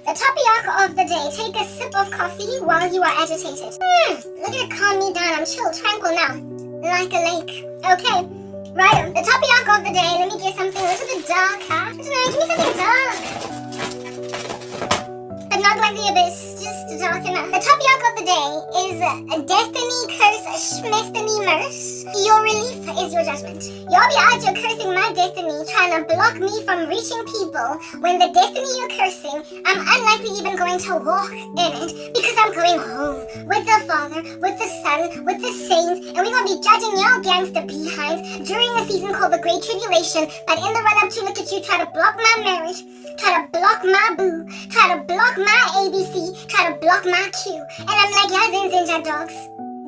The topic of the day. Take a sip of coffee while you are agitated. Look at it calm me down. I'm chill, tranquil now. Like a lake. Okay. Right. The topic of the day. Let me get something a little bit dark, huh? Give me something dark. But not like the abyss. Just dark enough. The topic of the day is destiny curse schmestiny merce. Your relief is your judgment. Y'all be out here cursing my destiny, trying to block me from reaching people when the destiny you're cursing, I'm unlikely even going to walk in it because I'm going home with the Father, with the Son, with the saints, and we're going to be judging y'all gangster behinds during a season called the Great Tribulation. But in the run-up to look at you, try to block my marriage, try to block my boo, try to block my ABC, try to block my Q. And I'm like, y'all zinja dogs.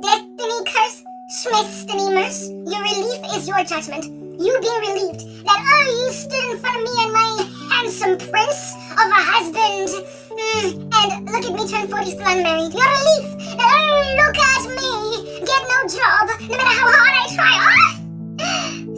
Destiny curse, schmestiny merce. Your relief is your judgment. You being relieved that, you stood in front of me and my handsome prince of a husband. And look at me turn 40 still unmarried. Your relief that, look at me, get no job, no matter how hard I try.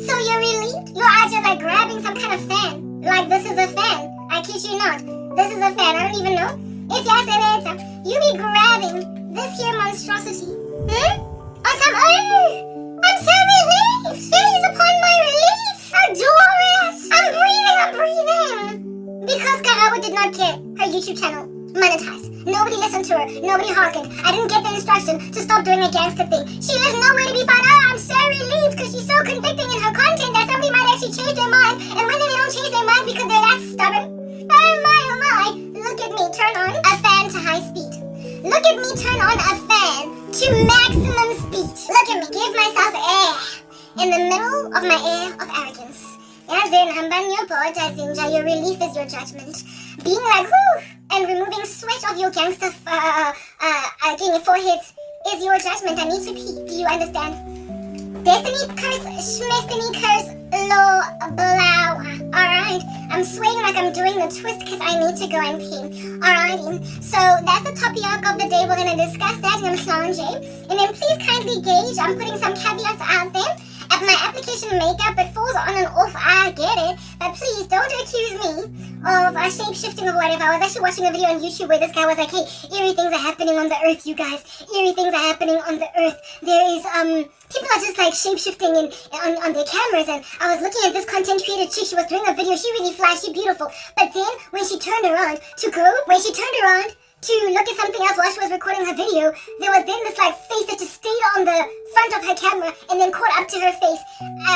So you're relieved? You're out here like grabbing some kind of fan. Like this is a fan. I kid you not. This is a fan. I don't even know. If y'all say that, you be grabbing this here monstrosity. Or some, I'm so relieved. Feelings upon my relief. Adore it. I'm breathing. Because Karabo did not get her YouTube channel monetized. Nobody listened to her. Nobody hearkened. I didn't get the instruction to stop doing a gangster thing. She is nowhere to be found. I'm so relieved because she's so convicting in her content that somebody might actually change their mind. And when they don't change their mind because they're that stubborn. Oh my. Look at me turn on a fan to high speed. Look at me turn on a fan to maximum speed. Look at me give myself air in the middle of my air of arrogance. As in, your relief is your judgment. Being like, whoo, and removing sweat of your gangster foreheads is your judgment. I need to pee. Do you understand? Destiny curse, schmestiny curse, lo, blow. Alright, I'm swaying like I'm doing the twist because I need to go and pee. Alrighty, so that's the topic of the day. We're going to discuss that in Hlongwane. And then please kindly gauge, I'm putting some caveats out there. At my application makeup, it falls on and off, I get it. But please don't accuse me of shape-shifting or whatever. I was actually watching a video on YouTube where this guy was like, hey, eerie things are happening on the earth, you guys. Eerie things are happening on the earth. There is, people are just like shape-shifting on their cameras. And I was looking at this content creator chick. She was doing a video. She really flashy, beautiful. But then when she turned around to look at something else while she was recording her video, there was then this like face that just stayed on the front of her camera and then caught up to her face.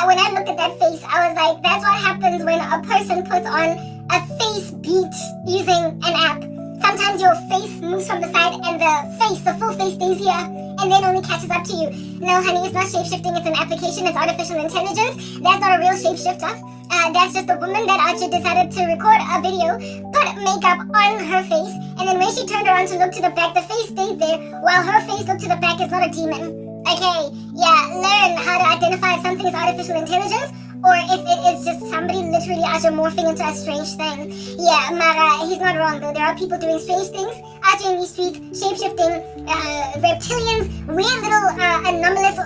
When I looked at that face, I was like, that's what happens when a person puts on a face beat using an app. Sometimes your face moves from the side and the full face stays here and then only catches up to you. No, honey, it's not shape-shifting, it's an application, it's artificial intelligence. That's not a real shapeshifter. That's just a woman that actually decided to record a video, put makeup on her face, and then when she turned around to look to the back, the face stayed there, while her face looked to the back. Is not a demon. Okay, yeah, learn how to identify if something is artificial intelligence, or if it is just somebody literally morphing into a strange thing. Yeah, Mara, he's not wrong though. There are people doing strange things out here in these streets, shape-shifting, reptilians, weird little anomalous,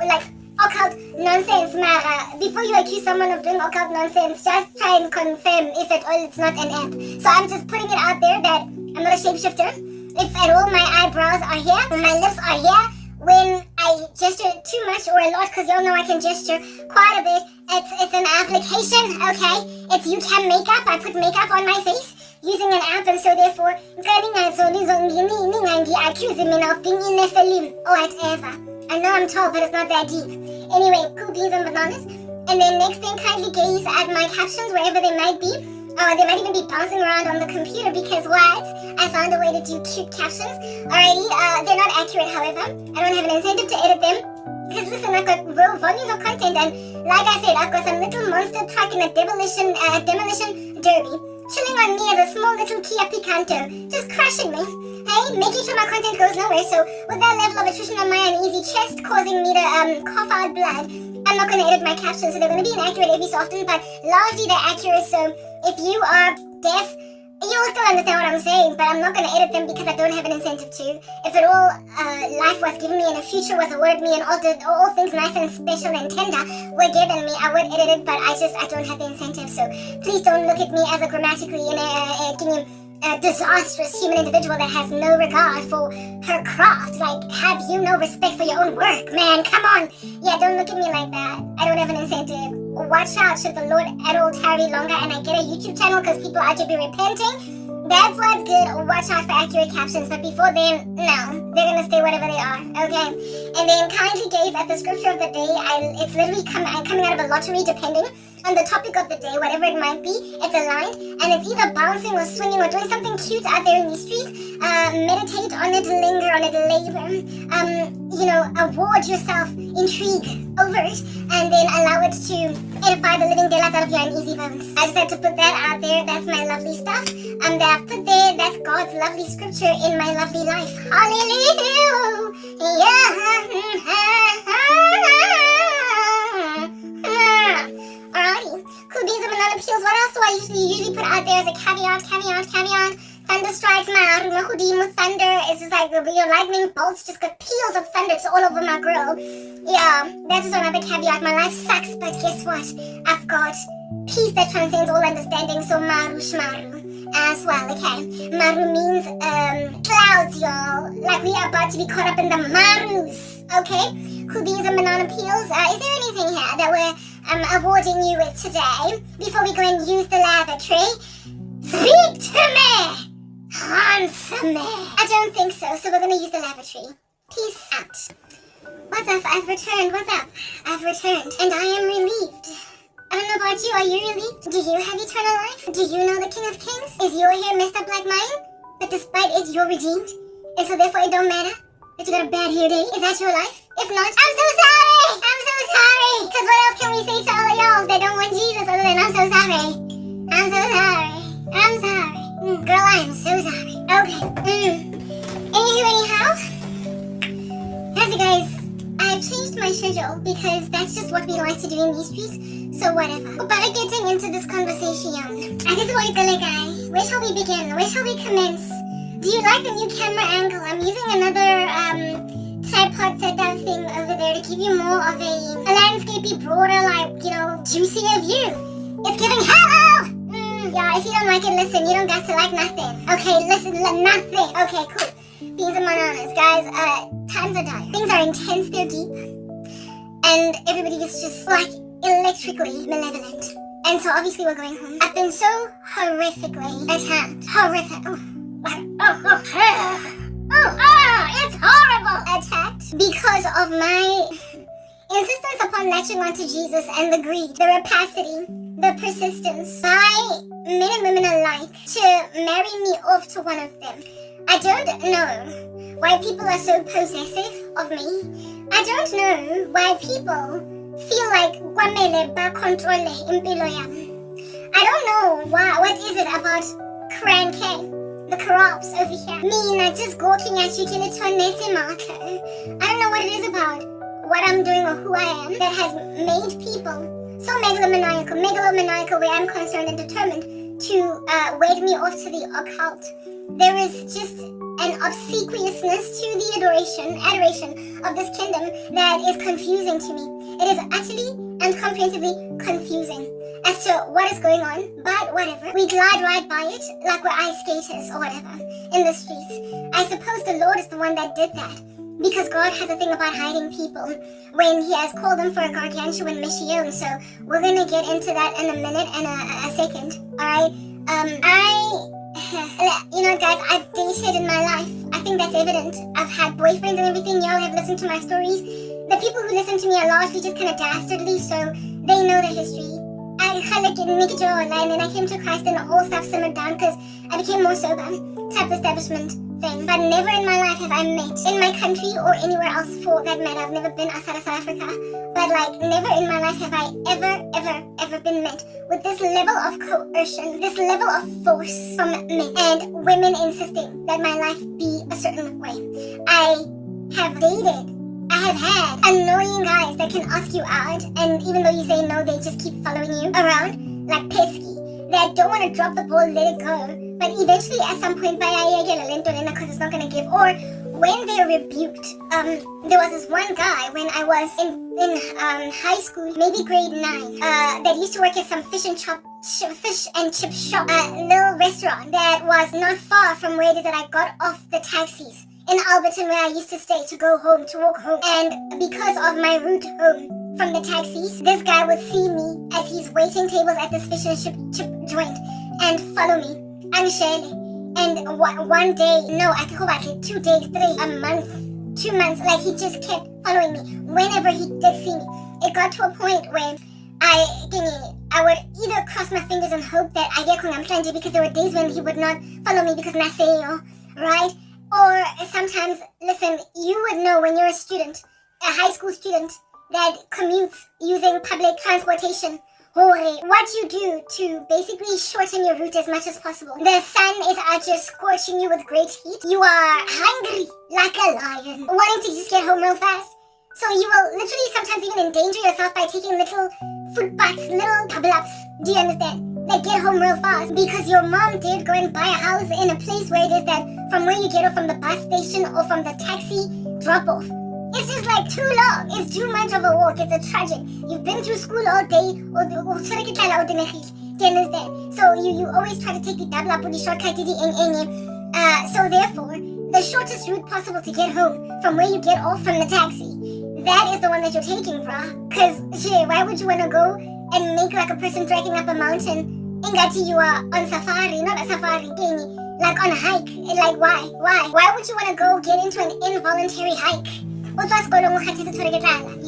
like, occult nonsense, Mara. Before you accuse someone of doing occult nonsense, just try and confirm if at all it's not an app. So I'm just putting it out there that I'm not a shapeshifter. If at all my eyebrows are here, my lips are here, when I gesture too much or a lot, because y'all know I can gesture quite a bit, it's an application, okay? It's YouCam makeup. I put makeup on my face using an app, and so therefore, accusing me of being in Nephilim or whatever. I know I'm tall, but it's not that deep. Anyway, cool beans and bananas. And then next thing, kindly gaze at my captions wherever they might be. They might even be bouncing around on the computer because what? I found a way to do cute captions. Alrighty, they're not accurate, however. I don't have an incentive to edit them. Because listen, I've got real volumes of content, and like I said, I've got some little monster truck in a demolition derby chilling on me as a small little Kia Picanto, just crushing me. Hey, making sure my content goes nowhere. So with that level of attrition on my uneasy chest causing me to cough out blood, I'm not going to edit my captions, so they're going to be inaccurate every so often, but largely they're accurate. So if you are deaf, you'll still understand what I'm saying, but I'm not going to edit them because I don't have an incentive to. If at all life was given me and the future was awarded me and all things nice and special and tender were given me, I would edit it, but I don't have the incentive. So please don't look at me as a grammatically a disastrous human individual that has no regard for her craft. Like, have you no respect for your own work, man? Come on. Yeah, don't look at me like that. I don't have an incentive. Watch out should the Lord at all tarry longer and I get a YouTube channel because people are to be repenting. That's what's good. Watch out for accurate captions. But before then, no. They're going to stay whatever they are. Okay? And then kindly gaze at the scripture of the day. It's literally coming out of a lottery depending on the topic of the day, whatever it might be. It's aligned. And it's either bouncing or swinging or doing something cute out there in the streets. Meditate on it, linger on it, labor. Award yourself intrigue over it. And then allow it to edify the living daylights out of your uneasy bones. I just had to put that out there. That's my lovely stuff. That I've put there. That's God's lovely scripture in my lovely life. Hallelujah. Alrighty. Cool beans and banana peels. What else do I usually put out there as a caveat? Thunder strikes my room. Thunder. It's just like lightning bolts. Just got peels of thunder. It's all over my grill. Yeah, that's just another caveat. My life sucks, but guess what? I've got peace that transcends all understanding. So maru shmaru as well. Okay, maru means clouds, y'all. Like we are about to be caught up in the marus. Okay, cool beans and banana peels. Is there anything here that we're awarding you with today before we go and use the lavatory? Speak to me! Answer me! I don't think so, so we're gonna use the lavatory. Peace out. What's up? I've returned. What's up? I've returned. And I am relieved. I don't know about you. Are you relieved? Do you have eternal life? Do you know the King of Kings? Is your hair messed up like mine? But despite it, you're redeemed. And so therefore it don't matter that you got a bad hair day. Is that your life? If not, I'm so sorry! I'm so sorry! Because what else can we say to all of y'all that don't want Jesus other than I'm so sorry? I'm so sorry. I'm sorry. Girl, I am so sorry. Okay. Anyhow. As you guys, I've changed my schedule because that's just what we like to do in these streets. So whatever. But getting into this conversation, I guess where shall we begin? Where shall we commence? Do you like the new camera angle? I'm using another tripod setup thing over there to give you more of a landscapey, broader, juicier view. It's giving hello! Yeah, if you don't like it, listen. You don't got to like nothing. Okay, listen, nothing. Okay, cool. Beans and bananas, guys. Times are dark. Things are intense. They're deep, and everybody is just like electrically malevolent. And so obviously we're going home. I've been so horrifically attacked. Horrific. It's horrible. Attacked because of my insistence upon latching onto Jesus and the greed, the rapacity, the persistence by men and women alike to marry me off to one of them. I don't know why people are so possessive of me. I don't know why people feel like kwamele ba control impilo yami. I don't know why. What is it about Cran K, the corrupts over here? Me not just gawking at you till it's on I don't know what it is about what I'm doing or who I am that has made people so megalomaniacal where I'm concerned and determined to wade me off to the occult. There is just an obsequiousness to the adoration of this kingdom that is confusing to me. It is utterly and comprehensively confusing as to what is going on, but whatever. We glide right by it like we're ice skaters or whatever in the streets. I suppose the Lord is the one that did that, because God has a thing about hiding people when he has called them for a gargantuan mission. So we're going to get into that in a minute and a second. Alright? Guys, I've dated in my life. I think that's evident. I've had boyfriends and everything. Y'all have listened to my stories. The people who listen to me are largely just kind of dastardly, so they know the history. And then I came to Christ and all stuff simmered down because I became more sober. Type establishment thing. But never in my life have I met in my country or anywhere else for that matter. I've never been outside of South Africa. But never in my life have I ever been met with this level of coercion, this level of force from men and women insisting that my life be a certain way. I have dated. I have had annoying guys that can ask you out, and even though you say no, they just keep following you around like pesky. That don't want to drop the ball, let it go. But eventually, at some point, because it's not going to give. Or when they're rebuked, there was this one guy when I was in high school, maybe grade 9, that used to work at some fish and chip shop, little restaurant that was not far from where it is that I got off the taxis in Alberton, where I used to stay to go home, to walk home. And because of my route home from the taxis, this guy would see me as he's waiting tables at this fish and chip joint and follow me. And one day, no, I could go back like 2 days, 3, a month, 2 months, like he just kept following me whenever he did see me. It got to a point where I would either cross my fingers and hope that I get kongamhlanje, because there were days when he would not follow me because naseyo, right? Or sometimes, listen, you would know when you're a student, a high school student that commutes using public transportation, what you do to basically shorten your route as much as possible. The sun is out just scorching you with great heat. You are hungry like a lion, wanting to just get home real fast. So you will literally sometimes even endanger yourself by taking little food bites, little double-ups. Do you understand? Like get home real fast because your mom did go and buy a house in a place where it is that from where you get off from the bus station or from the taxi drop-off, it's just like too long. It's too much of a walk. It's a tragic. You've been through school all day. Do you understand? So you always try to take the double up or the shortcut. So therefore, the shortest route possible to get home from where you get off from the taxi, that is the one that you're taking, brah. Because why would you want to go and make like a person dragging up a mountain? Ingati, you are on safari, not a safari, like on a hike. Like why? Why would you want to go get into an involuntary hike? You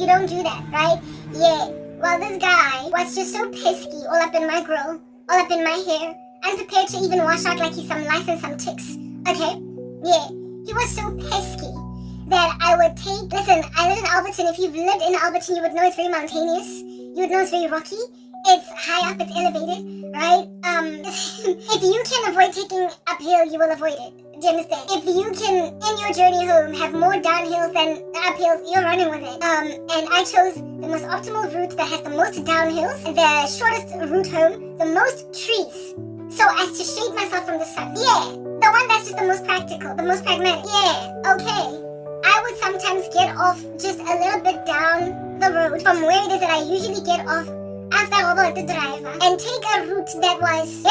don't do that, right? Yeah. Well, this guy was just so pesky, all up in my grill, all up in my hair, unprepared to even wash out like he's some lice and some ticks. Okay? Yeah. He was so pesky that I would take... Listen, I live in Alberton. If you've lived in Alberton, you would know it's very mountainous. You would know it's very rocky. It's high up, it's elevated, right? If you can avoid taking uphill, you will avoid it. Do you understand? If you can, in your journey home, have more downhills than uphills, you're running with it. And I chose the most optimal route that has the most downhills, the shortest route home, the most trees, so as to shade myself from the sun. Yeah, the one that's just the most practical, the most pragmatic. Yeah, okay. I would sometimes get off just a little bit down the road from where it is that I usually get off after about the driver and take a route that was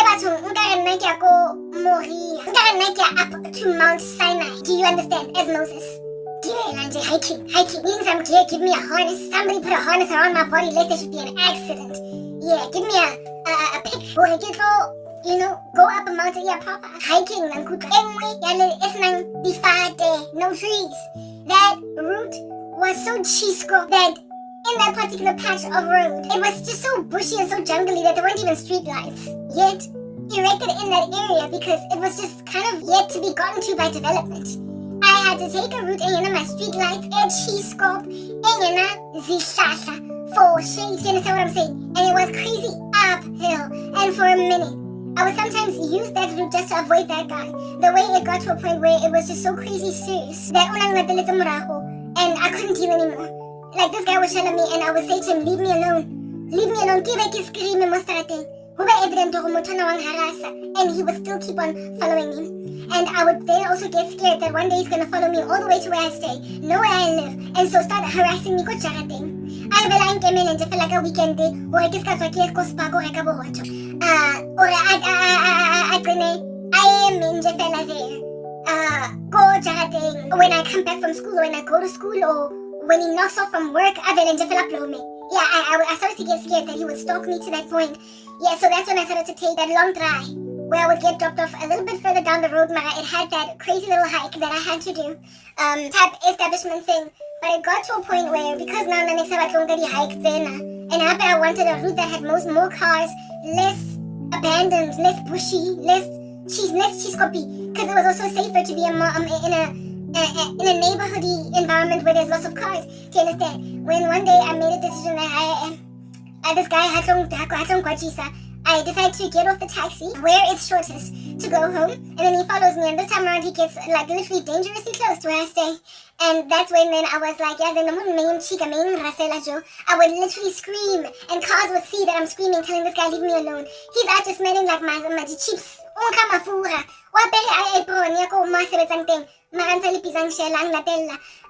up to Mount Sinai. Do you understand? As Moses. Hiking. Means I'm clear. Give me a harness. Somebody put a harness around my body lest there should be an accident. Yeah, give me a pick. Go up a mountain. Yeah, proper. Hiking. No trees. That route was so chisco that in that particular patch of road, it was just so bushy and so jungly that there weren't even street lights yet erected in that area because it was just kind of yet to be gotten to by development. I had to take a route and my street lights and chisco and zishasha for shade. Do you understand what I'm saying? And it was crazy uphill. And for a minute, I would sometimes use that route just to avoid that guy. The way it got to a point where it was just so crazy serious that and I couldn't deal anymore. Like this guy was telling me and I would say to him, leave me alone. Leave me alone. And he would still keep on following me. And I would then also get scared that one day he's going to follow me all the way to where I stay, know where I live, and so start harassing me. I will and feel like a weekend day, or I guess I am in Jefela there. Go when I come back from school, or when I go to school, or when he knocks off from work, I started to get scared that he would stalk me to that point. Yeah, so that's when I started to take that long drive where I would get dropped off a little bit further down the road. It had that crazy little hike that I had to do, type establishment thing. But it got to a point where, because now the next time I don't get hiked then, and I wanted a route that had more cars, less abandoned, less bushy, less cheese copy, because it was also safer to be in a neighborhoody environment where there's lots of cars. Do you understand? When one day I made a decision that this guy I decided to get off the taxi where it's shortest to go home, and then he follows me, and this time around he gets like literally dangerously close to where I stay. And that's when then I was like, I would literally scream, and cars would see that I'm screaming, telling this guy, leave me alone. He's out just smelling like my chips. I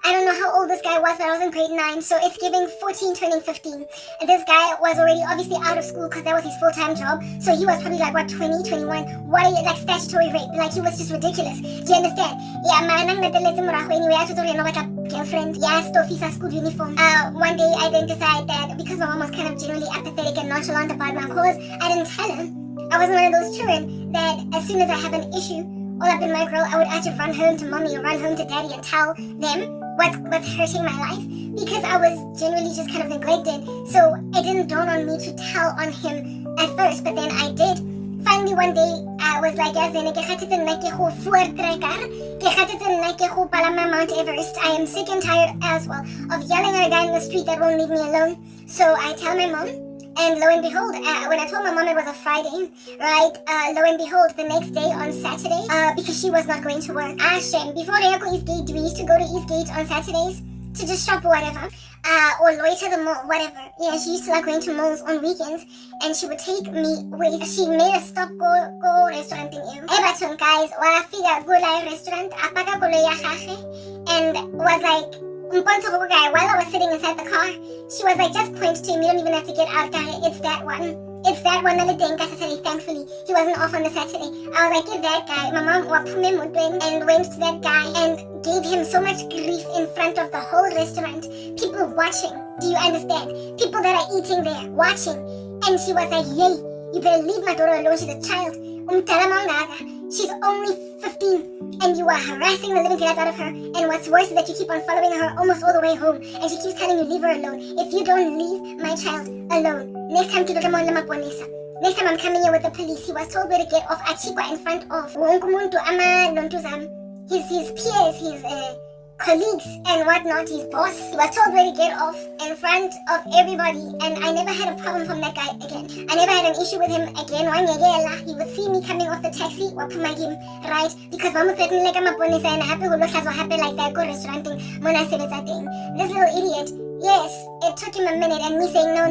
don't know how old this guy was, but I was in grade 9, so it's giving 14 turning 15. And this guy was already obviously out of school because that was his full-time job, so he was probably like, what, 20, 21? What are you, like statutory rape? Like, he was just ridiculous. Do you understand? Yeah, anyway, I just already know like a girlfriend. Yeah, Stofisa school uniform. One day I didn't decide that because my mom was kind of generally apathetic and nonchalant about my cause, I didn't tell her. I wasn't one of those children that as soon as I have an issue all up in my grill, I would either run home to mommy or run home to daddy and tell them what's hurting my life, because I was generally just kind of neglected. So it didn't dawn on me to tell on him at first, but then I did. Finally one day I was like, Mount Everest. I am sick and tired as well of yelling at a guy in the street that won't leave me alone. So I tell my mom, and lo and behold, when I told my mom it was a Friday, right, lo and behold, the next day on Saturday, because she was not going to work, shame. Before Eastgate, we used to go to Eastgate on Saturdays to just shop or whatever, or loiter the mall, whatever. Yeah, she used to like going to malls on weekends, and she would take me with. She made a stop, go restaurant in Everton, guys. Wafika gula restaurant, apaka kolo ya and was like, while I was sitting inside the car, she was like, just point to him, you don't even have to get out, it's that one. It's that one. Thankfully, he wasn't off on the Saturday. I was like, get that guy. My mom and went to that guy and gave him so much grief in front of the whole restaurant. People watching. Do you understand? People that are eating there, watching. And she was like, yay, you better leave my daughter alone, she's a child. She's only 15 and you are harassing the living daylights out of her, and what's worse is that you keep on following her almost all the way home, and she keeps telling you leave her alone. If you don't leave my child alone, next time I'm coming here with the police. He was told where to get off Achikwa in front of his peers, his colleagues and whatnot, his boss. He was told where to get off in front of everybody, and I never had a problem from that guy again. I never had an issue with him again. He would see me coming off the taxi, right? Because mama threatened like I'm a bonus and happy who looks happy like that, go restauranting when I said it's a thing. This little idiot, yes, it took him a minute and me saying no,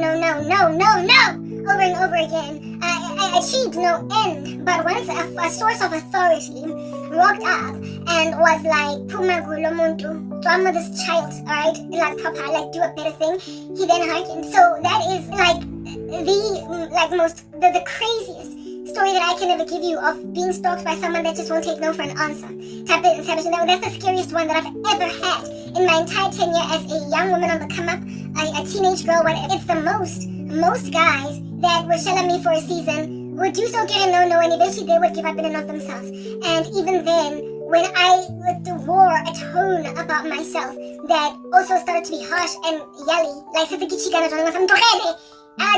over and over again. I achieved no end, but once a source of authority walked up and was like, Pumagulo muntu, drama this child, alright? Like papa, like do a better thing. He then hearkened. So that is like the craziest story that I can ever give you of being stalked by someone that just won't take no for an answer. That's the scariest one that I've ever had in my entire tenure as a young woman on the come up, a teenage girl, whatever. It's the most guys that would shell at me for a season would do so get a no, and eventually they would give up in and of themselves. And even then, when I wore a tone about myself that also started to be harsh and yelly, like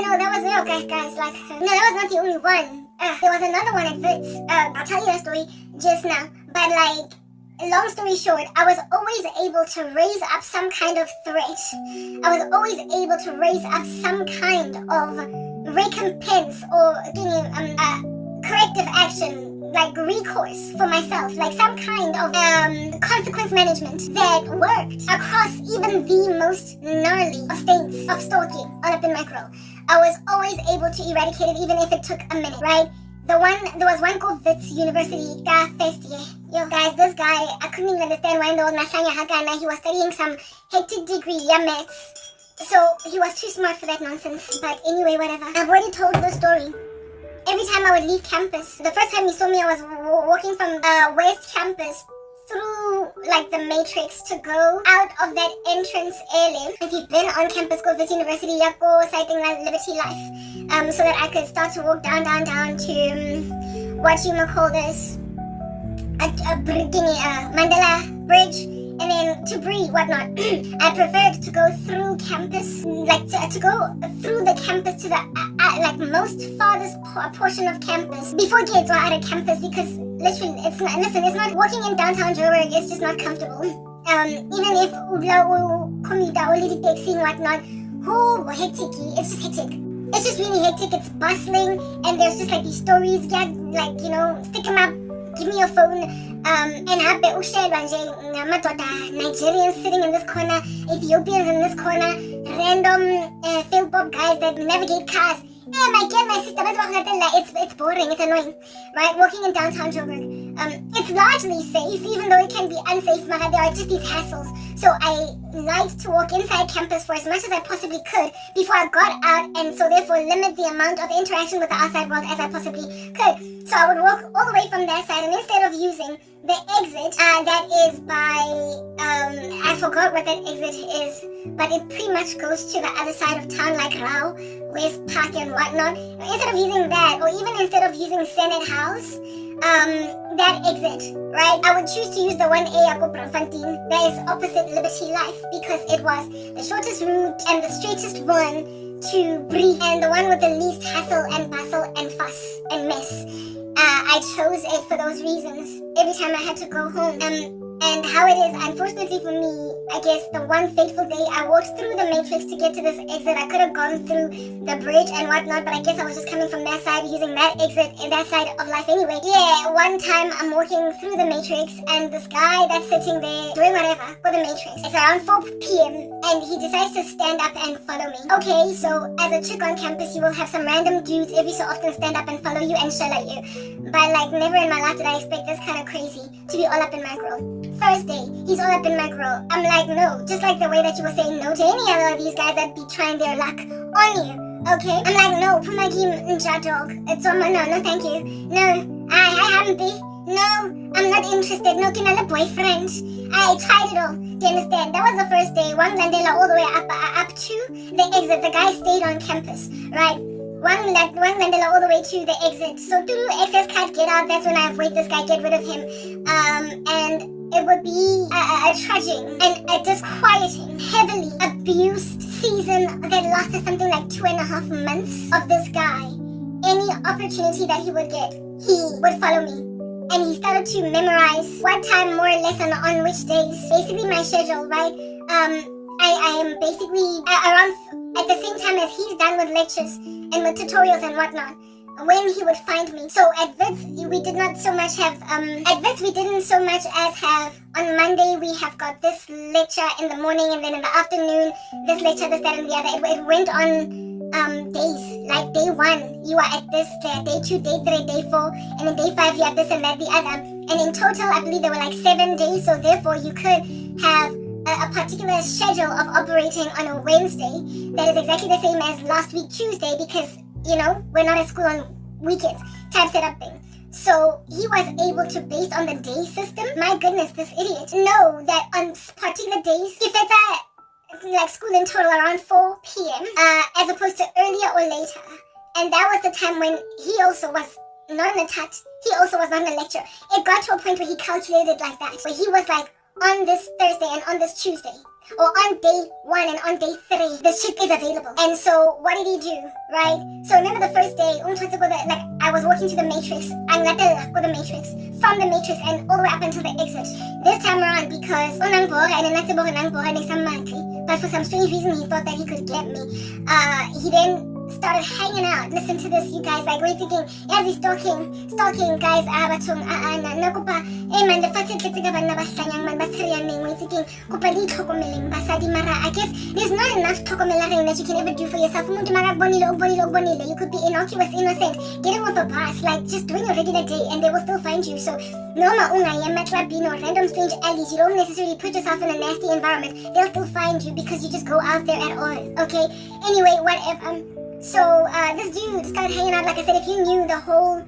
no, that was no guys, like no, that was not the only one. There was another one at Wits. I'll tell you that story just now. But like, long story short, I was always able to raise up some kind of threat. I was always able to raise up some kind of recompense or corrective action, like recourse for myself, like some kind of consequence management that worked across even the most gnarly of states of stalking all up in my grill. I was always able to eradicate it, even if it took a minute, right? There was one called Wits University, Yo guys, this guy, I couldn't even understand why in the world he was studying some hectic degree, maths. So he was too smart for that nonsense. But anyway, whatever. I've already told the story. Every time I would leave campus, the first time you saw me, I was walking from West Campus through like the matrix to go out of that entrance area. If you've been on campus, go visit University, go citing Liberty Life, so that I could start to walk down to what you might call this, Mandela Bridge, and then to breathe, whatnot. I preferred to go through campus, like to go through the campus to the most farthest portion of campus before gates or out of campus, because literally it's not walking in downtown Joburg, it's just not comfortable. Even if commuter or little taxi and whatnot, hectic, it's just hectic. It's just really hectic, it's bustling, and there's just like these stories, stick them up, give me your phone. And Nigerians sitting in this corner, Ethiopians in this corner, random field pop guys that navigate cars. My sister, it's boring, it's annoying, right? Walking in downtown Joburg. It's largely safe, even though it can be unsafe. There are just these hassles. So I liked to walk inside campus for as much as I possibly could before I got out, and so therefore limit the amount of interaction with the outside world as I possibly could. So I would walk all the way from that side, and instead of using the exit that is by, I forgot what that exit is, but it pretty much goes to the other side of town, like Rao, West Park and whatnot. Instead of using that, or even instead of using Senate House, that exit, right? I would choose to use the 1A at Braamfontein that is opposite Liberty Life, because it was the shortest route and the straightest one to breathe, and the one with the least hassle and bustle and fuss and mess. I chose it for those reasons every time I had to go home. And how it is, unfortunately for me, I guess the one fateful day I walked through the matrix to get to this exit. I could have gone through the bridge and whatnot, but I guess I was just coming from that side, using that exit in that side of life anyway. Yeah, one time I'm walking through the matrix, and this guy that's sitting there doing whatever for the matrix, it's around 4 p.m. and he decides to stand up and follow me. Okay, so as a chick on campus, you will have some random dudes every so often stand up and follow you and shell at you. But like, never in my life did I expect this kind of crazy to be all up in my grill. First day, he's all up in my grill. I'm like, no, just like the way that you were saying no to any other of these guys that be trying their luck on you. Okay? I'm like, no, Pumagi Nja dog. It's on my no, thank you. No, I haven't been. No, I'm not interested. No, can I have a boyfriend? I tried it all. Do you understand? That was the first day. One Landela all the way up to the exit. The guy stayed on campus, right? One Landela all the way to the exit. So through access card, get out. That's when I avoid this guy, get rid of him. And it would be a trudging and a disquieting, heavily abused season that lasted something like 2.5 months of this guy. Any opportunity that he would get, he would follow me. And he started to memorize what time more or less on which days. Basically my schedule, right? I am basically around at the same time as he's done with lectures and with tutorials and whatnot, when he would find me. So at Wits, we did not so much have, we didn't so much as have, on Monday we have got this lecture in the morning, and then in the afternoon, this lecture, this, that, and the other. It went on days, like day 1, you are at this, day 2, day 3, day 4, and then day 5, you have this and that, the other. And in total, I believe there were like 7 days, so therefore you could have a particular schedule of operating on a Wednesday that is exactly the same as last week Tuesday, because, you know, we're not at school on weekends type setup thing. So he was able to, based on the day system, my goodness, this idiot, know that on particular days, if it's like school in total around 4 p.m. As opposed to earlier or later. And that was the time when he also was not in a tut, he also was not in a lecture. It got to a point where he calculated like that, where he was like, on this Thursday and on this Tuesday, or on day 1 and on day 3, this chick is available. And so what did he do, right? So remember the first day, like I was walking to the matrix, I'm not go the matrix, from the matrix and all the way up until the exit. This time around, because but for some strange reason he thought that he could get me. He then started hanging out. Listen to this, you guys. Like, wait again. As he's stalking, guys. Batong, nakupa. Man, the first thing man na basanyang man basarianing. Wait again. Kupali tokomeling basadi mara. I guess there's not enough tokomelaring that you can ever do for yourself. You could be innocuous, innocent, getting off a bus, like just doing a regular day, and they will still find you. So, no maunga, matlabino, random strange alleys. You don't necessarily put yourself in a nasty environment. They'll still find you because you just go out there at all. Okay. Anyway, whatever. So this dude started hanging out. Like I said, if you knew the whole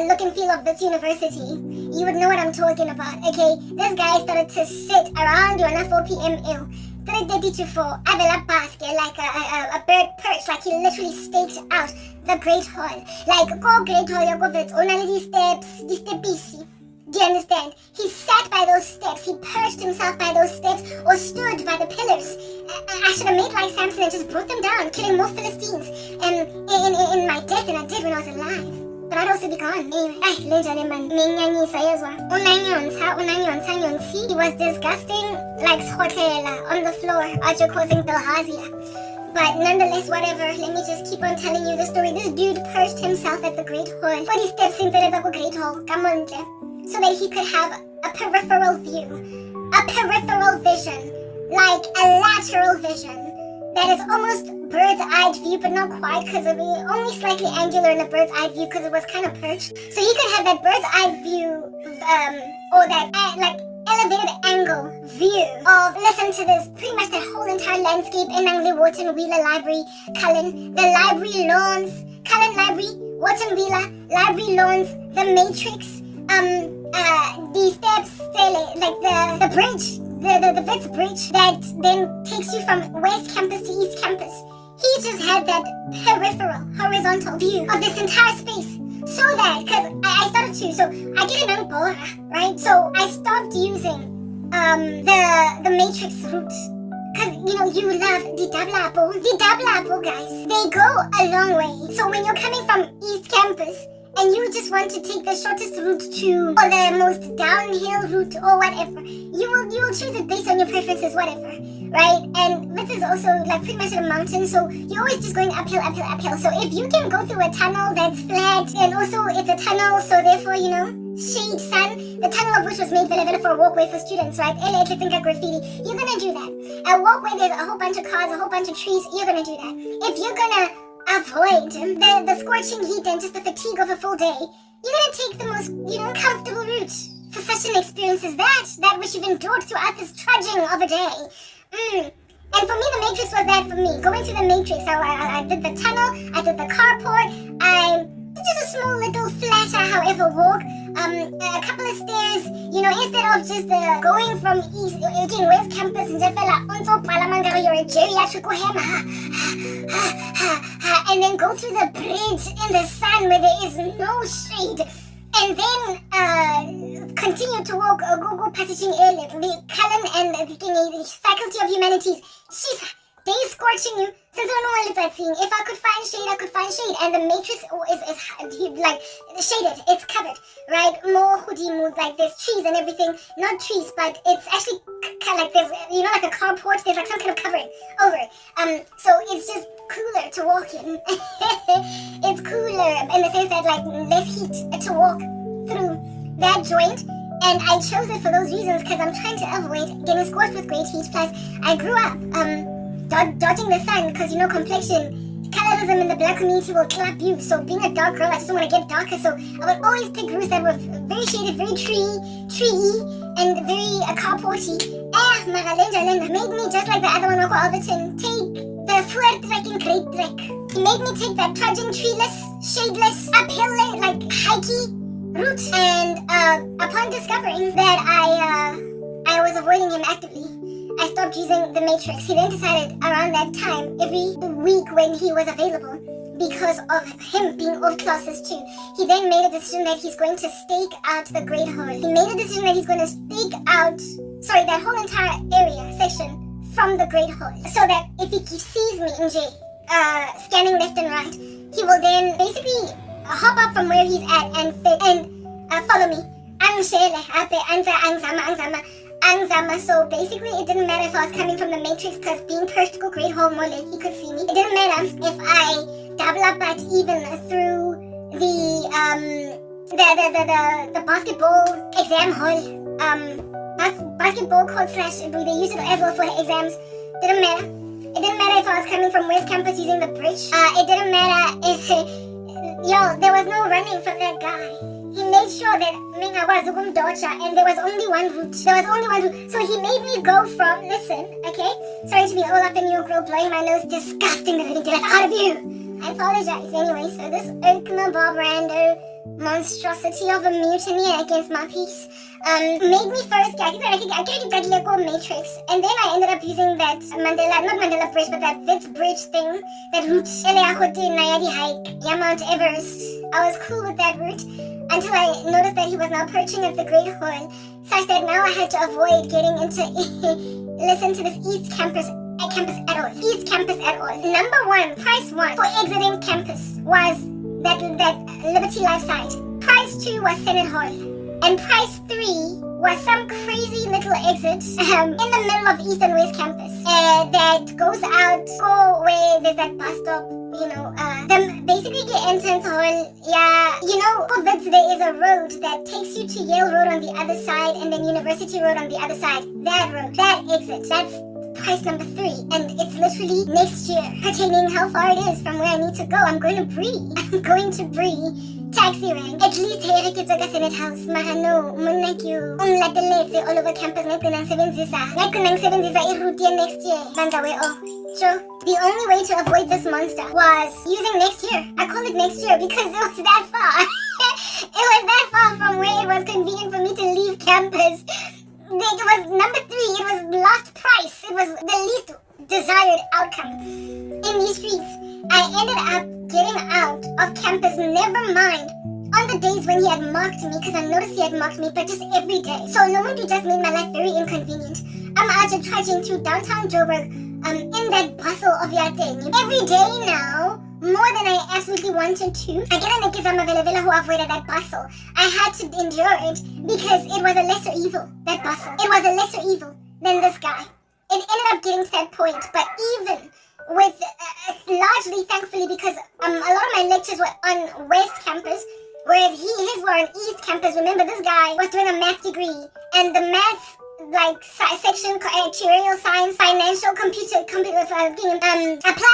look and feel of this university, you would know what I'm talking about. Okay, this guy started to sit around you on a 4 p.m. 3:30 to 4. Avela basket, like a bird perch, like he literally staked out the Great Hall. Like go Great Hall, you go for its only these steps, these stepisi. Do you understand? He sat by those steps. He perched himself by those steps or stood by the pillars. I should have made like Samson and just brought them down, killing more Philistines in my death than I did when I was alive. But I'd also be gone. Anyway, he was disgusting, like schotela on the floor, after causing bilharzia. But nonetheless, whatever, let me just keep on telling you the story. This dude perched himself at the Great Hall. But he steps into the Great Hall. Come on, so that he could have a peripheral view, a peripheral vision, like a lateral vision that is almost bird's-eye view, but not quite, because it was only slightly angular in a bird's-eye view because it was kind of perched. So he could have that bird's-eye view or that like elevated angle view of, listen to this, pretty much that whole entire landscape in Langley Wharton Wheeler Library, Cullen, the library lawns, Cullen Library, Wharton Wheeler, library lawns, the Matrix, the steps, like the bridge, the Wits Bridge that then takes you from West Campus to East Campus. He just had that peripheral, horizontal view of this entire space. So that, because I started to, so I get an Bora, right? So I stopped using the Matrix route. Because, you love the double apple, guys. They go a long way. So when you're coming from East Campus, and you just want to take the shortest route to, or the most downhill route, or whatever, you will choose it based on your preferences, whatever, right? And this is also like pretty much a mountain, so you're always just going uphill. So if you can go through a tunnel that's flat, and also it's a tunnel, so therefore, shade, sun, the tunnel of which was made available for a walkway for students, right? Graffiti, you're gonna do that. A walkway, there's a whole bunch of cars, a whole bunch of trees, you're gonna do that. If you're gonna avoid the scorching heat and just the fatigue of a full day, you're gonna take the most, comfortable route for such an experience as that which you've endured throughout this trudging of a day. And for me, the Matrix was that for me. Going through the Matrix, I did the tunnel, I did the carport, I did just a small little flatter, however, walk, a couple of stairs, instead of just going from East, again, West Campus, and just you're a geriatric and then go through the bridge in the sun where there is no shade, and then continue to walk, go passaging the Cullen and the Faculty of Humanities. They scorching you. Since I know all sightseeing, if I could find shade, I could find shade. And the Matrix is like shaded. It's covered, right? More hoodie mood, like there's trees and everything. Not trees, but it's actually kind of like there's, like a carport. There's like some kind of covering over it. So it's just cooler to walk in. It's cooler in the sense that like less heat to walk through that joint. And I chose it for those reasons because I'm trying to avoid getting scorched with great heat. Plus, I grew up dodging the sun because, complexion, colorism in the black community will clap you. So being a dark girl, I just don't want to get darker. So I would always pick routes that were very shaded, very tree-y, and very carporty. Linda made me, just like the other one, Rocco Alberton, take the Voortrekking Great Trek. He made me take that trudging, treeless, shadeless, uphill, like hikey route. And upon discovering that I was avoiding him actively, I stopped using the Matrix. He then decided around that time, every week when he was available, because of him being off classes too, he then made a decision that he's going to stake out the Great Hall. He made a decision that he's going to stake out, that whole entire section from the Great Hall, so that if he sees me in J, scanning left and right, he will then basically hop up from where he's at and follow me. So basically, it didn't matter if I was coming from the Matrix, because being perched to Great Hall more like he could see me. It didn't matter if I double up but even through the basketball exam hall, basketball court / they use it as well for exams. Didn't matter. It didn't matter if I was coming from West Campus using the bridge. It didn't matter if there was no running from that guy. He made sure that and there was only one route. So he made me go from, listen, okay? Sorry to be all up in your grill, blowing my nose, disgusting the living death out of you. I apologize. Anyway, so this Oakma Bob Rando monstrosity of a mutiny against my peace made me first I get Matrix, and then I ended up using that not Mandela Bridge, but that Wits Bridge thing, that route, Mount Everest. I was cool with that route until I noticed that he was now perching at the Great Hall, such that now I had to avoid getting into listen to this East Campus at all. East Campus at all. Number one, price one for exiting campus was that Liberty Life side. Price 2 was Senate Hall. And price 3 was some crazy little exit in the middle of East and West Campus that goes out, go away, there's that bus stop, basically the entrance hall, for Wits there is a road that takes you to Yale Road on the other side and then University Road on the other side. That road, that exit, that's price number 3, and it's literally next year, pertaining how far it is from where I need to go. I'm going to Bree taxi rank. At least here ke tsaka Senate House. Mara no, monna ke yo. Umlateletse all over campus ngayigcina ngisebenzisa i-route next year. Bandla way off. So the only way to avoid this monster was using next year. I call it next year because it was that far. It was that far from where it was convenient for me to leave campus. Like, it was number 3. It was last price. It was the least desired outcome. In these streets, I ended up getting out of campus, never mind on the days when he had marked me, because I noticed he had marked me, but just every day. So Nomuntu just made my life very inconvenient. I'm out trudging through downtown Joburg, in that bustle of Yateng. Every day now, more than I absolutely wanted to. I get an exam who avoided that bustle. I had to endure it because it was a lesser evil, that bustle. It was a lesser evil than this guy. It ended up getting to that point, but even with, largely thankfully, because a lot of my lectures were on West Campus, whereas his were on East Campus. Remember, this guy was doing a math degree, and the math section, actuarial science, financial, applied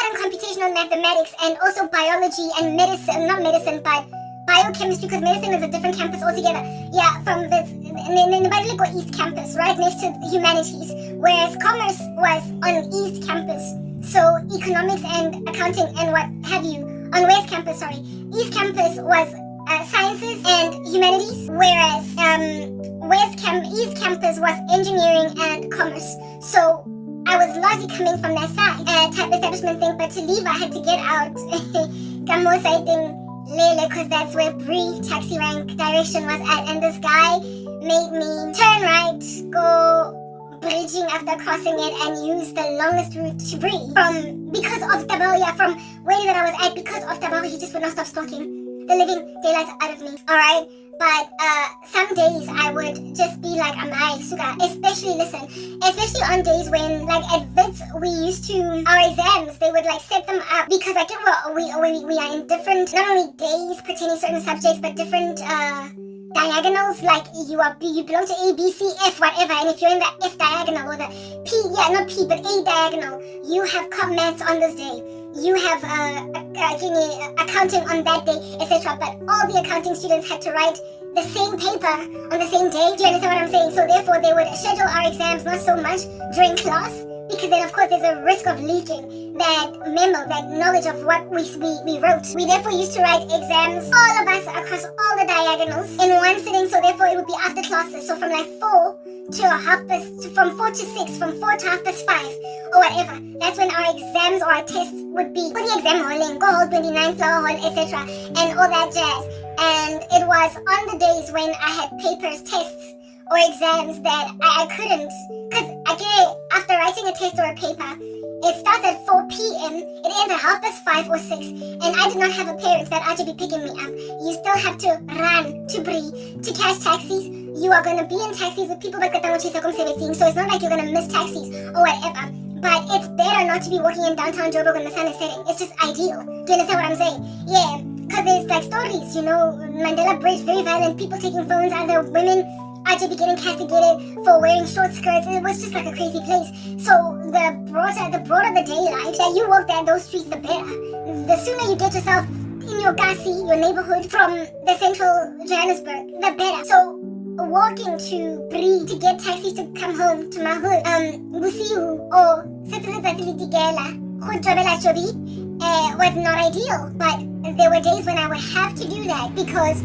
and computational mathematics, and also biology and medicine, not medicine, but biochemistry, because medicine is a different campus altogether. Yeah, from this, in the East Campus, right next to humanities, whereas commerce was on East Campus. So economics and accounting and what have you on West Campus, East Campus was sciences and humanities, whereas East Campus was engineering and commerce. So I was largely coming from that side, type establishment thing, but to leave I had to get out Kamo sighting Lele, because that's where Bree taxi rank direction was at, and this guy made me turn right, go bridging after crossing it, and use the longest route to Bree because of Tabao, from where that I was at. Because of Tabao, he just would not stop stalking the living daylights out of me. Alright, but some days I would just be like, am I suga? Especially on days when, like at Wits, we used to, our exams, they would like set them up, because I think we are in different, not only days pertaining to certain subjects, but different diagonals. Like you belong to A, B, C, F, whatever, and if you're in the F diagonal or the P, not P, but A diagonal, you have comp maths on this day. You have accounting on that day, etc. But all the accounting students had to write the same paper on the same day. Do you understand what I'm saying? So therefore, they would schedule our exams not so much during class, because then of course there's a risk of leaking that memo, that knowledge of what we wrote. We therefore used to write exams, all of us across all the diagonals in one sitting. So therefore it would be after classes. So from like 4 to from 4 to 6, from 4 to 5:30 or whatever. That's when our exams or our tests would be. For the exam hall, go hall 29, flower hall, etc. and all that jazz. And it was on the days when I had papers, tests, or exams that I couldn't, because after writing a test or a paper, it starts at 4 p.m., it ends at 5:30 or 6, and I did not have a parent that ought to be picking me up. You still have to run to Bree to catch taxis. You are going to be in taxis with people that so it's not like you're going to miss taxis or whatever. But it's better not to be walking in downtown Joburg when the sun is setting. It's just ideal. Do you understand what I'm saying? Yeah, because there's like stories, Mandela Bridge, very violent, people taking phones, other women actually getting castigated for wearing short skirts. It was just like a crazy place. So the broader the daylight that you walk down those streets, the better. The sooner you get yourself in your Gasi, your neighborhood, from the central Johannesburg, the better. So walking to Bree to get taxis to come home to my hood, Busiu or was not ideal. But there were days when I would have to do that because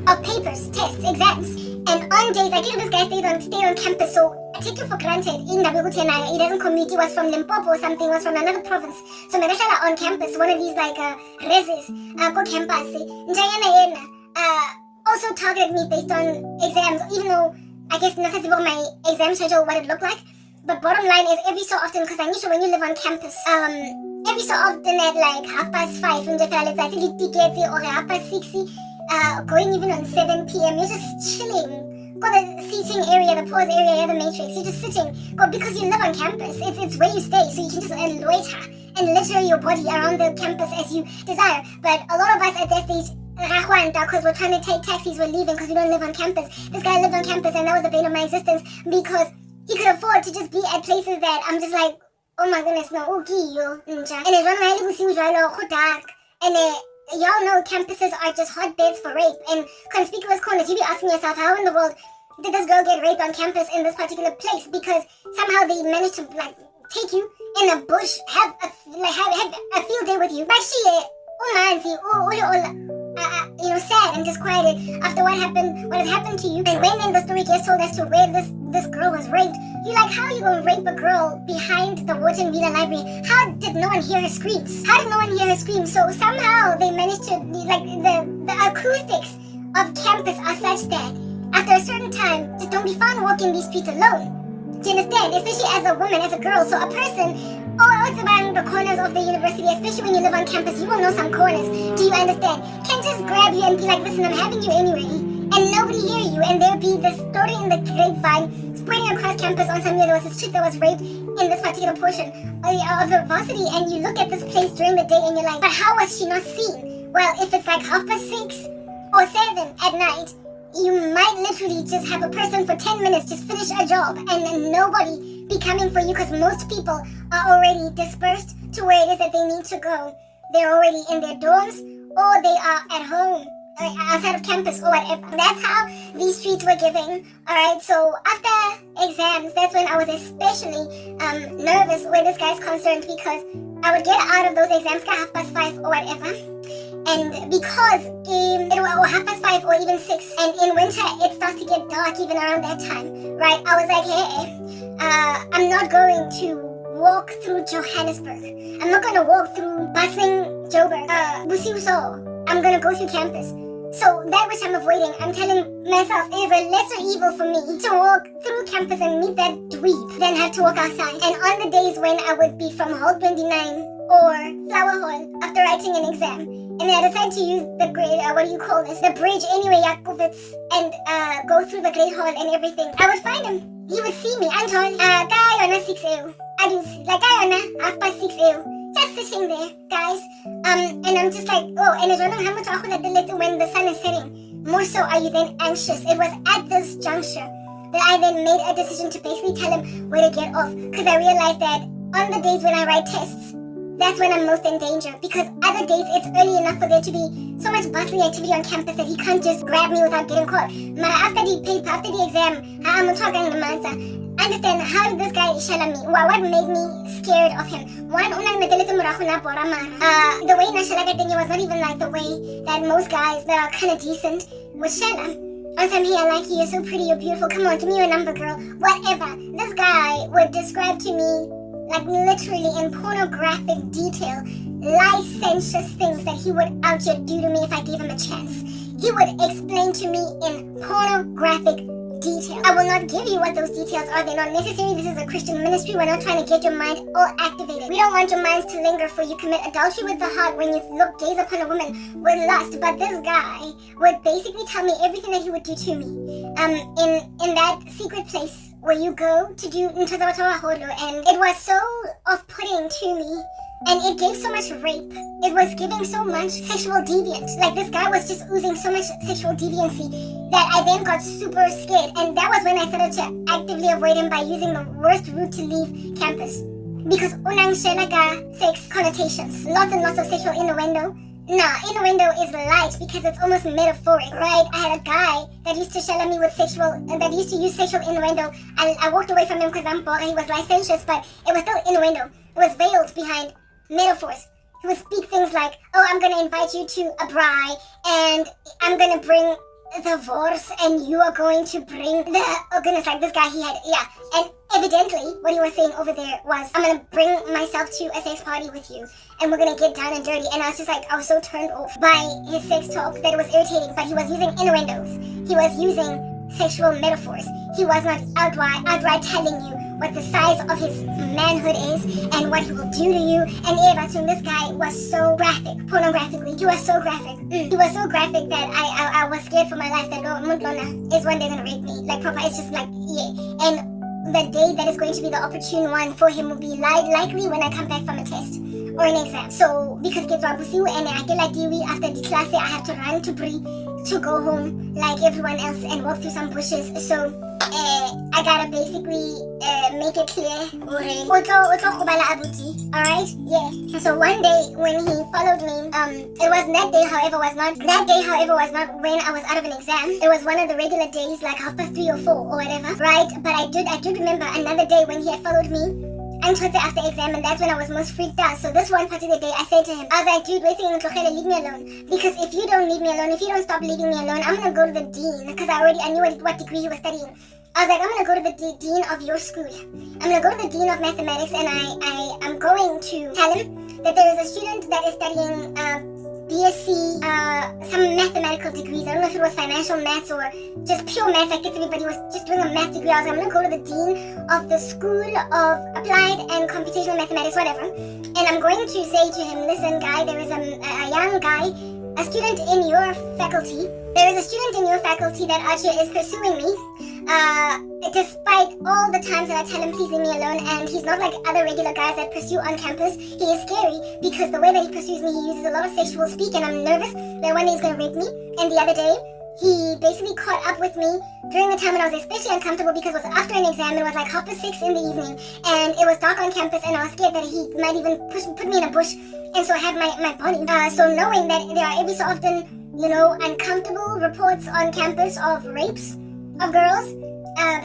of papers, tests, exams. And on days, I this guy stayed on campus, so I take it for granted. He doesn't commute. He was from Limpopo or something, was from another province. So Megashala on campus, one of these like reses, go campus. Also targeted me based on exams, even though I guess nothing about my exam schedule, what it looked like. But bottom line is every so often, because I knew when you live on campus, every so often at like 5:30, or 6:30, going even on 7 p.m., you're just chilling. Got the seating area, the pause area, the matrix. You're just sitting. Because you live on campus, it's where you stay, so you can just loiter and litter your body around the campus as you desire. But a lot of us at that stage, because we're trying to take taxis, we're leaving because we don't live on campus. This guy lived on campus, and that was the bane of my existence, because he could afford to just be at places that I'm just like, oh my goodness, no, okay, yo, and it's one of my dark, and y'all know campuses are just hotbeds for rape and conspicuous corners. You be asking yourself, how in the world did this girl get raped on campus in this particular place? Because somehow they managed to like take you in a bush, have a field day with you. But she, sad and disquieted after what has happened to you. And when then the story gets told as to where this girl was raped, you're like, how are you gonna rape a girl behind the Wharton Wheeler Library? How did no one hear her screams? So somehow they managed to, like, the acoustics of campus are such that after a certain time, just don't be found walking these streets alone. Do you understand? Especially as a woman, as a girl. So a person, it's around the corners of the university, especially when you live on campus, you will know some corners. Do you understand? Can't just grab you and be like, listen, I'm having you anyway. And nobody hear you. And there'll be this story in the grapevine spreading across campus on some there was this chick that was raped in this particular portion of the varsity. And you look at this place during the day and you're like, but how was she not seen? Well, if it's like 6:30 or 7 at night, you might literally just have a person for 10 minutes just finish a job and nobody be coming for you because most people are already dispersed to where it is that they need to go. They're already in their dorms or they are at home, outside of campus or whatever. That's how these streets were giving. Alright, so after exams, that's when I was especially nervous where this guy's concerned, because I would get out of those exams at 5:30 or whatever. And because it was 5:30 or even 6, and in winter it starts to get dark even around that time, right? I was like, hey, I'm not going to walk through Johannesburg. I'm not going to walk through bustling Joburg. I'm going to go through campus. So that which I'm avoiding, I'm telling myself, is a lesser evil for me to walk through campus and meet that dweeb than have to walk outside. And on the days when I would be from Hall 29 or Flower Hall after writing an exam, and I decided to use the the bridge anyway, Jakobitz, and go through the Great Hall and everything, I would find him. He would see me, Anton, kaya yona 6 ew. I do, like, kaya yona 6 ew. Just sitting there, guys. And I'm just like, and it's when the sun is setting. More so are you then anxious. It was at this juncture that I then made a decision to basically tell him where to get off. Because I realized that on the days when I write tests, that's when I'm most in danger, because other days it's early enough for there to be so much bustling activity on campus that he can't just grab me without getting caught. After the paper, after the exam, I'm talking the answer. Understand, how did this guy shell me? What made me scared of him? One, the way Nashalagating was not even like the way that most guys that are kind of decent would shell him. I'm here, I like you, you're so pretty, you're beautiful, come on, give me your number, girl. Whatever. This guy would describe to me, like literally in pornographic detail, licentious things that he would out here do to me if I gave him a chance. He would explain to me in pornographic detail. I will not give you what those details are. They're not necessary. This is a Christian ministry. We're not trying to get your mind all activated. We don't want your minds to linger, for you commit adultery with the heart when you gaze upon a woman with lust. But this guy would basically tell me everything that he would do to me. In that secret place where you go to do Ntozawatawaholo, and it was so off-putting to me. And it gave so much rape. It was giving so much sexual deviant. Like, this guy was just oozing so much sexual deviancy that I then got super scared. And that was when I started to actively avoid him by using the worst route to leave campus. Because unang shelaga sex connotations. Lots and lots of sexual innuendo. Innuendo is light because it's almost metaphoric, right? I had a guy that used to shell me with that used to use sexual innuendo. And I walked away from him because I'm bored. He was licentious, but it was still innuendo. It was veiled behind metaphors. He would speak things like, I'm going to invite you to a braai, and I'm going to bring the vorse, and you are going to bring like this guy and evidently what he was saying over there was, I'm going to bring myself to a sex party with you, and we're going to get down and dirty. And I was just like, I was so turned off by his sex talk that it was irritating, but he was using innuendos. He was using sexual metaphors. He was not outright telling you what the size of his manhood is and what he will do to you. And this guy was so graphic, pornographically. He was so graphic. He was so graphic that I was scared for my life that Muntlona is one day gonna rape me. Like, proper, it's just like, yeah. And the day that is going to be the opportune one for him will be likely when I come back from a test or an exam. So, because kids are busiu and I get like Dewey after the class, I have to run to Brie to go home like everyone else and walk through some bushes. So I gotta basically make it clear. Alright? Yeah. So one day when he followed me, it was that day, however, was not when I was out of an exam. It was one of the regular days, like 3:30 or 4 or whatever, right? But I did remember another day when he had followed me until after exam, and that's when I was most freaked out. So this one particular day, I said to him, I was like, dude, leave me alone. Because if you don't leave me alone, if you don't stop leaving me alone, I'm gonna go to the dean, because I knew what degree he was studying. I was like, I'm gonna go to the dean of your school. I'm gonna go to the dean of mathematics, and I'm going to tell him that there is a student that is studying BSc, some mathematical degrees. I don't know if it was financial maths or just pure maths. I guess everybody was just doing a math degree. I was like, I'm going to go to the dean of the School of Applied and Computational Mathematics, whatever. And I'm going to say to him, listen, guy, there is a young guy, a student in your faculty. There is a student in your faculty that actually is pursuing me. Despite all the times that I tell him, please leave me alone, and he's not like other regular guys that pursue on campus. He is scary because the way that he pursues me, he uses a lot of sexual speak, and I'm nervous that one day he's going to rape me. And the other day, he basically caught up with me during the time when I was especially uncomfortable because it was after an exam. It was like 6:30 in the evening, and it was dark on campus, and I was scared that he might even put me in a bush, and so I had my body. So knowing that there are every so often, uncomfortable reports on campus of rapes of girls,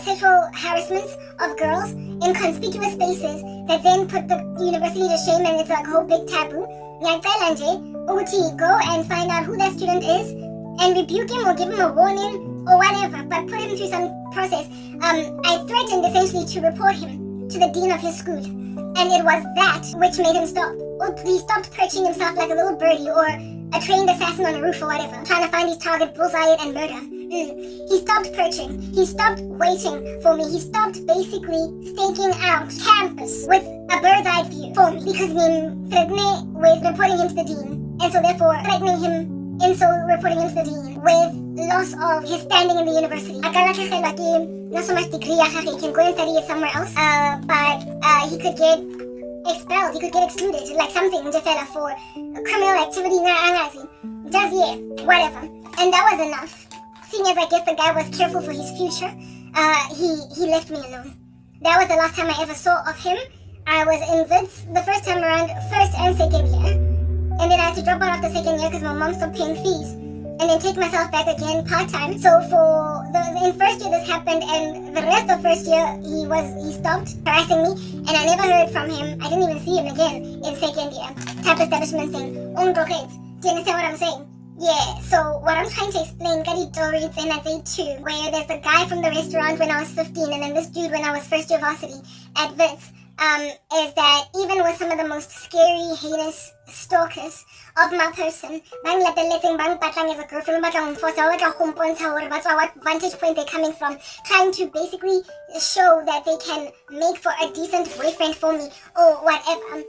sexual harassments of girls in conspicuous spaces that then put the university to shame, and it's like a whole big taboo. Go and find out who that student is and rebuke him or give him a warning or whatever, but put him through some process. I threatened essentially to report him to the dean of his school, and it was that which made him stop. He stopped perching himself like a little birdie or a trained assassin on a roof or whatever, trying to find his target, bullseye it, and murder. He stopped perching. He stopped waiting for me. He stopped basically staking out campus with a bird's eye view for me because he threatened with reporting him to the dean, and so therefore threatening him in so reporting him to the dean with loss of his standing in the university. Not so much degree, he can go and study it somewhere else, but he could get expelled, he could get excluded, like something for criminal activity, just whatever. And that was enough. Seeing as I guess the guy was careful for his future, he left me alone. That was the last time I ever saw of him. I was in Wits the first time around, first and second year. And then I had to drop out after second year because my mom stopped paying fees. And then take myself back again part-time. So in first year this happened, and the rest of first year he stopped harassing me, and I never heard from him. I didn't even see him again in second year. Type establishment thing. Do you understand what I'm saying? Yeah, so what I'm trying to explain, Kari Dorit's in a day 2, where there's the guy from the restaurant when I was 15, and then this dude when I was first year varsity at Wits, is that even with some of the most scary, heinous stalkers of my person, bang patlang as a girlfriend, what vantage point they're coming from, trying to basically show that they can make for a decent boyfriend for me, or whatever.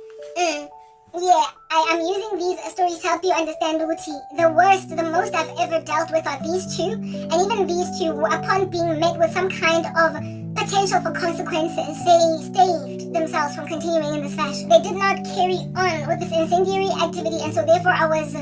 Yeah, I am using these stories to help you understand Uti. The worst, the most I've ever dealt with are these two. And even these two, upon being met with some kind of potential for consequences, they staved themselves from continuing in this fashion. They did not carry on with this incendiary activity, and so therefore I was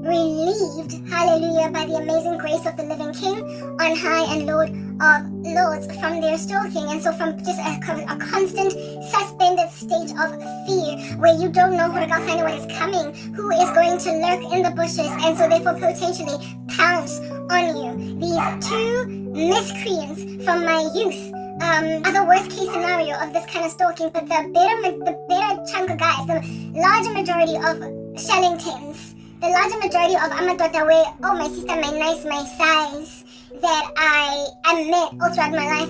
relieved, hallelujah, by the amazing grace of the living King on high and Lord of Lords from their stalking. And so from just a constant suspended state of fear where you don't know what is coming, who is going to lurk in the bushes, and so therefore potentially pounce on you. These two miscreants from my youth are the worst case scenario of this kind of stalking, but the better chunk of guys, the larger majority of Shellingtons, the larger majority of Amadota where, oh my sister, my nice, my size, that I met all throughout my life,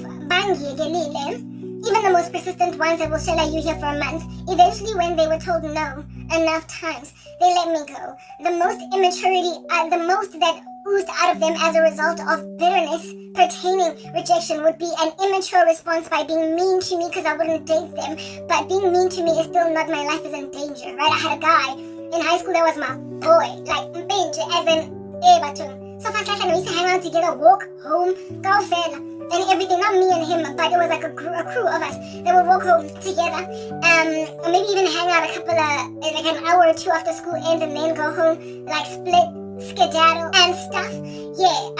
even the most persistent ones that will shell at you here for a month, eventually when they were told no enough times, they let me go. The most immaturity, the most that oozed out of them as a result of bitterness pertaining rejection would be an immature response by being mean to me because I wouldn't date them. But being mean to me is still not my life is in danger, right? I had a guy in high school that was my boy, like binge, as in Ebatung. So fast like we used to hang out together, walk home, go fed, and everything, not me and him, but it was like a crew of us that would walk home together, or maybe even hang out a couple of, like an hour or two after school ends and then go home, like split, skedaddle, and stuff. Yeah,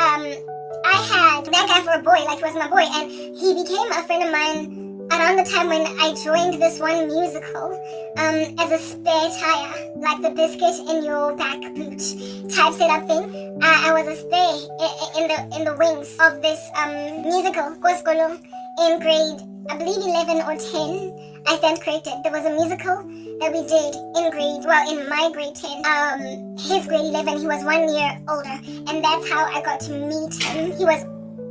I had that guy for a boy, like he was my boy, and he became a friend of mine around the time when I joined this one musical as a spare tire, like the biscuit in your back boot type setup thing. I was a spare in the wings of this musical, Koskolo, in grade, I believe 11 or 10. I stand corrected. There was a musical that we did in my grade 10. His grade 11, he was 1 year older, and that's how I got to meet him. He was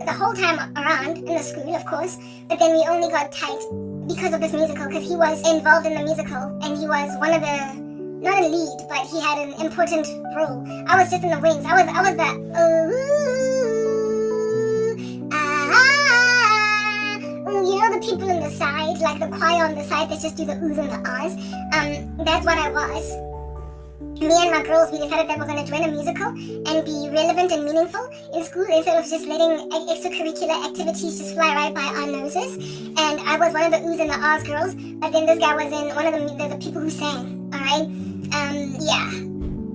the whole time around in the school, of course, but then we only got tight because of this musical, because he was involved in the musical, and he was one of the, not a lead, but he had an important role. I was just in the wings. I was the you know, the people on the side, like the choir on the side that just do the oohs and the ahs. That's what I was. Me and my girls, we decided that we're going to join a musical and be relevant and meaningful in school instead of just letting extracurricular activities just fly right by our noses. And I was one of the oohs and the ahs girls, but then this guy was in one of the people who sang, alright? Yeah.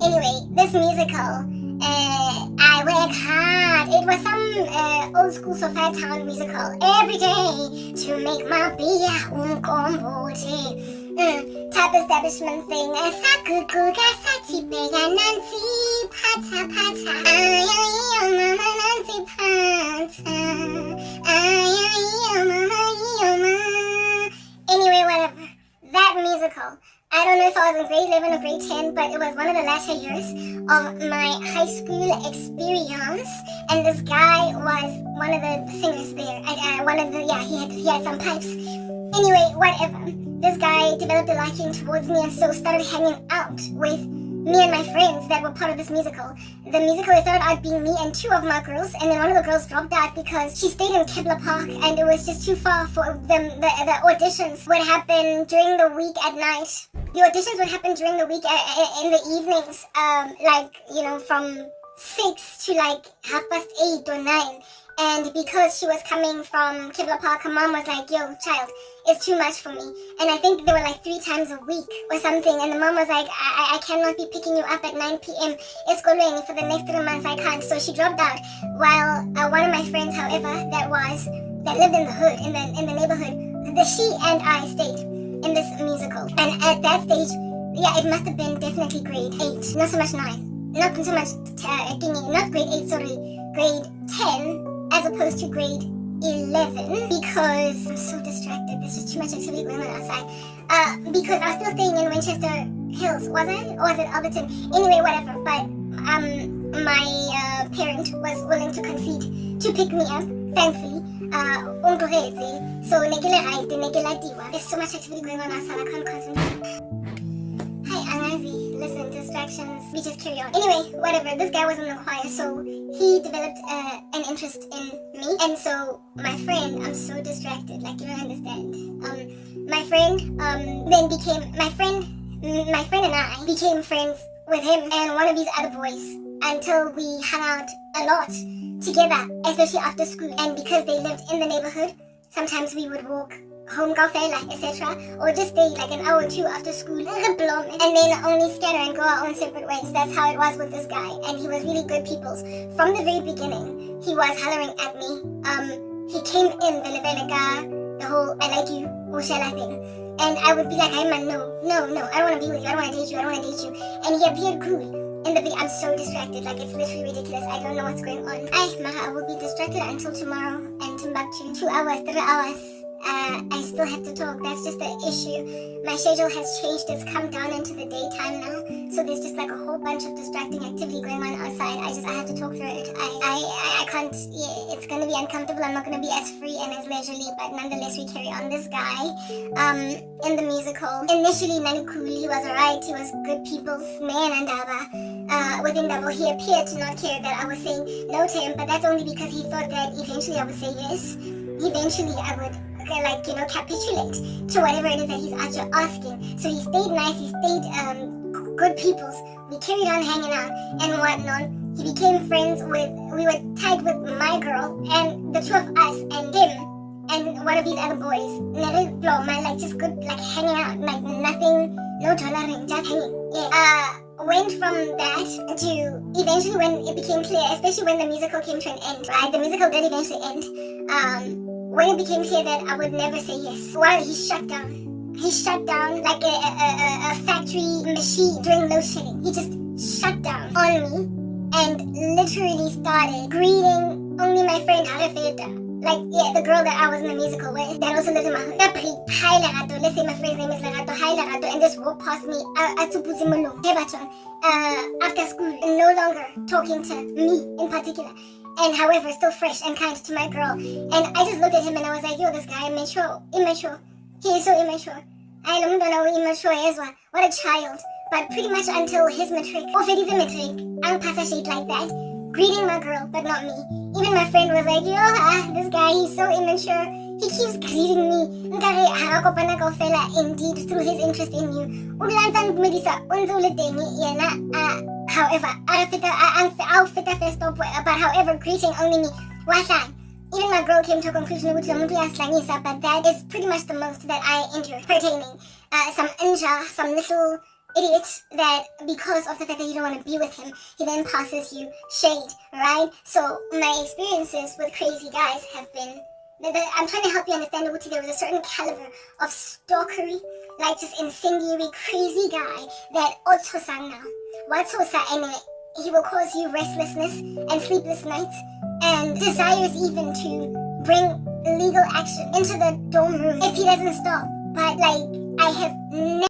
Anyway, this musical, I work hard. It was some old school Sofa Town musical. Every day to make my beer umkombote. Type establishment thing. Sakukuga satipega nansi pata pata. Ay mama nansi pata. Ay mama. Anyway, whatever. That musical. I don't know if I was in grade 11 or grade 10, but it was one of the latter years of my high school experience, and this guy was one of the singers there. He had some pipes. Anyway, whatever. This guy developed a liking towards me, and so started hanging out with me and my friends that were part of this musical. The musical, it started out being me and two of my girls, and then one of the girls dropped out because she stayed in Kibla Park and it was just too far for them. The auditions would happen during the week at night. The auditions would happen during the week in the evenings, from 6 to 8:30 or 9. And because she was coming from Kibla Park, her mom was like, yo, child, it's too much for me. And I think they were 3 times a week or something. And the mom was like, I cannot be picking you up at 9 p.m. It's going for the next 3 months, I can't. So she dropped out. While one of my friends, however, that lived in the hood, in the neighborhood, she and I stayed in this musical. And at that stage, it must have been definitely grade 8, not so much 9. Not so much, not grade 8, sorry, grade 10. As opposed to grade 11, because I'm so distracted. There's just too much activity going on outside. Because I was still staying in Winchester Hills, was I? Or was it Alberton? Anyway, whatever. But my parent was willing to concede to pick me up, thankfully. So there's so much activity going on outside, I can't concentrate. Hi, Angazi. Listen, distractions, we just carry on. Anyway, whatever, this guy was in the choir, so he developed an interest in me. And so my friend, I'm so distracted, you don't understand. My friend and I became friends with him and one of these other boys until we hung out a lot together, especially after school. And because they lived in the neighborhood, sometimes we would walk home, etc., or just stay an hour or 2 after school, and then only scatter and go our own separate ways. That's how it was with this guy, and he was really good people's. From the very beginning, he was hollering at me. He came in, the whole I like you, Oshala thing, and I would be like, hey man, no, I don't want to be with you, I don't want to date you, and he appeared cool. In the I'm so distracted, it's literally ridiculous. I don't know what's going on. I will be distracted until tomorrow and Timbuktu. 2 hours, 3 hours. I still have to talk. That's just the issue. My schedule has changed. It's come down into the daytime now. So there's just a whole bunch of distracting activity going on outside. I have to talk through it. I can't, it's going to be uncomfortable. I'm not going to be as free and as leisurely, but nonetheless we carry on. This guy, in the musical, initially Nanukuli, he was alright. He was good people's man and within Double, he appeared to not care that I was saying no to him, but that's only because he thought that eventually I would say yes. Eventually I would capitulate to whatever it is that he's actually asking. So he stayed nice, he stayed good people's. We carried on hanging out and whatnot. He became friends we were tied with my girl and the 2 of us and him and one of these other boys. Never blow, man, just good, hanging out, nothing, no jollaring, just hanging. Yeah. went from that to eventually when it became clear, especially when the musical came to an end, right? The musical did eventually end. When it became clear that I would never say yes, well, he shut down. He shut down like a factory machine during load shedding. He just shut down on me and literally started greeting only my friend Arafeta. Like, yeah, the girl that I was in the musical with, that also lived in my hood. Hi Lerato, let's say my friend's name is Lerato. Hi Lerato, and just walked past me after school, no longer talking to me in particular. And however, still fresh and kind to my girl. And I just looked at him and I was like, yo, this guy, immature. He is so immature. I don't know immature as well. What a child. But pretty much until his matric, or if it is a matric, I'll pass a shade like that. Greeting my girl, but not me. Even my friend was like, yo, this guy, he's so immature. He keeps greeting me. Indeed, through his interest in you. However, but however, greeting only me. Even my girl came to a conclusion but that is pretty much the most that I endured pertaining some inja, some little idiot that because of the fact that you don't want to be with him, he then passes you shade, right? So my experiences with crazy guys have been, I'm trying to help you understand that there was a certain caliber of stalkery, like just incendiary crazy guy that Otsosa now. Watsosa anyway, he will cause you restlessness and sleepless nights and desires even to bring legal action into the dorm room if he doesn't stop. But like, I have never